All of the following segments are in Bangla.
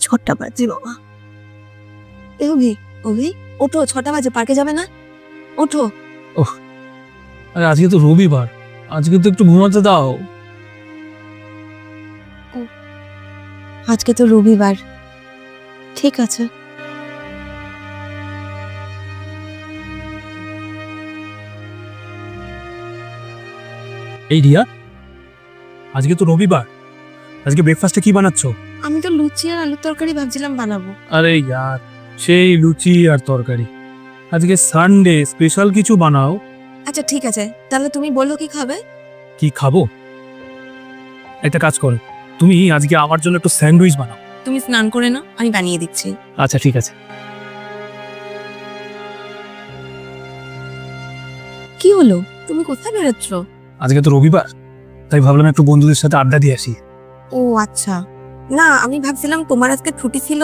6টা বাজে বাবা। এ অভি, অভি ওঠো, 6টা বাজে, পার্কে যাবে না? ওঠো। আরে আজকে তো রবিবার, আজকে তো একটু ঘুমাতে দাও। আজকে তো রবিবার, ঠিক আছে। এই রিয়া, আজকে তো রবিবার, আজকে ব্রেকফাস্টে কি বানাচ্ছ? আমি তো লুচি আর আলুর তরকারি ভাবছিলাম বানাবো। আরে ইয়ার, সেই লুচি আর তরকারি। আজকে সানডে, স্পেশাল কিছু বানাও। আচ্ছা ঠিক আছে, তাহলে তুমি বলো কি খাবে? কি খাবো? একটা কাজ করো, তুমি আজকে আমার জন্য একটু স্যান্ডউইচ বানাও। তুমি স্নান করে নাও, আমি বানিয়ে দিচ্ছি। আচ্ছা ঠিক আছে। কি হলো, তুমি কোথায় বেরোচ্ছ? আজকে তো রবিবার, তাই ভাবলাম একটু বন্ধুদের সাথে আড্ডা দিয়ে আসি। ও আচ্ছা, না আমি ভাবছিলাম তোমার আজকে ছুটি ছিল,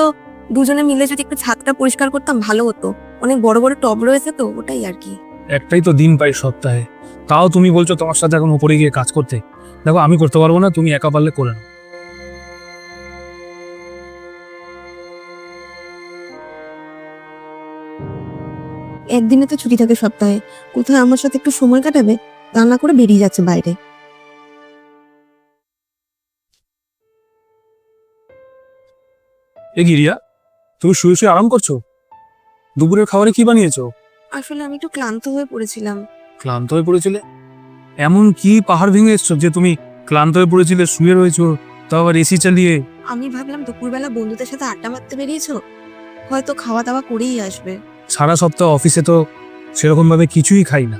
দুজনে মিলে যদি একটু ছাদটা পরিষ্কার করতাম ভালো হতো। অনেক বড় বড় টব রয়েছে তো, ওটাই আর কি। একটাই তো দিন পাই সপ্তাহে, তাও তুমি বলছো তোমার সাথে এখন উপরে গিয়ে কাজ করতে। দেখো আমি করতে পারবো না, তুমি একা পারলে করে নাও। একদিনে তো ছুটি থাকে সপ্তাহে, কোথায় আমার সাথে একটু সময় কাটাবে তা না করে বেরিয়ে যাচ্ছে বাইরে। এ গিরিয়া, তুমি শুয়ে শুয়ে আরাম করছো? দুপুরের খাবারে কি বানিয়েছো? আসলে আমি একটু ক্লান্ত হয়ে পড়েছিলাম। ক্লান্ত হয়ে পড়েছিলে? এমন কি পাহাড় ভেঙে এসছো যে তুমি ক্লান্ত হয়ে পড়েছিলে, শুয়ে রয়েছো, তাও আবার এসি চালিয়ে? আমি ভাবলাম দুপুরবেলা বন্ধুদের সাথে আড্ডা মারতে বেরিয়েছো, হয়তো খাওয়া দাওয়া করেই আসবে। সারা সপ্তাহ অফিসে তো সেরকম ভাবে কিছুই খাই না,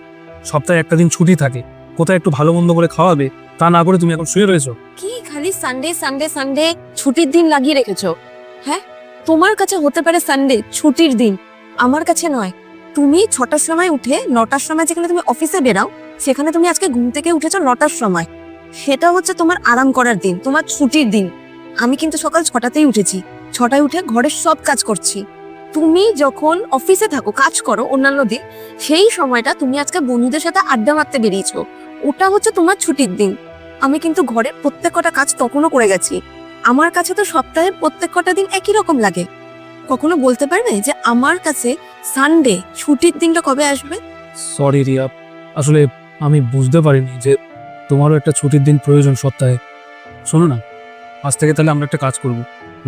সপ্তাহে একটা দিন ছুটি থাকে, কোথায় একটু ভালো মন্দ করে খাওয়াবে, তা না করে তুমি এখন শুয়ে রয়েছো। কি খালি সানডে সানডে সানডে ছুটির দিন লাগিয়ে রেখেছো? হ্যাঁ, তোমার কাছে হতে পারে সানডে ছুটির দিন, আমার কাছে নয়। তুমি 6টার সময় উঠে 9টার সময় যেখানে তুমি অফিসে বেরাও, সেখানে তুমি আজকে ঘুম থেকে উঠেছো 9টার সময়। সেটা হচ্ছে তোমার আরাম করার দিন, তোমার ছুটির দিন। আমি কিন্তু সকাল 6টাতেই উঠেছি, 6টায় উঠে ঘরের সব কাজ করছি। তুমি যখন অফিসে থাকো, কাজ করো অন্যান্য দিন, সেই সময়টা তুমি আজকে বন্ধুদের সাথে আড্ডা মারতে বেরিয়েছো, ওটা হচ্ছে তোমার ছুটির দিন। আমি কিন্তু ঘরের প্রত্যেক কটা কাজ তখনও করে গেছি। আমার কাছে তো সপ্তাহের প্রত্যেক কটা দিন একই রকম লাগে। কখনো বলতে পারবে যে আমার কাছে সানডে ছুটির দিনটা কবে আসবে? সরি রিয়া, আসলে আমি বুঝতে পারিনি যে তোমারও একটা ছুটির দিন প্রয়োজন সপ্তাহে। শোনো না, আজ থেকে তাহলে আমরা একটা কাজ করব,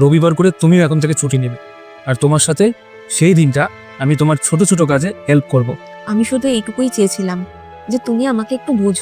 রবিবার করে তুমিও এখন থেকে ছুটি নেবে, আর তোমার সাথে সেই দিনটা আমি তোমার ছোট ছোট কাজে হেল্প করব। আমি শুধু এইটুকুই চেয়েছিলাম যে তুমি আমাকে একটু বোঝো।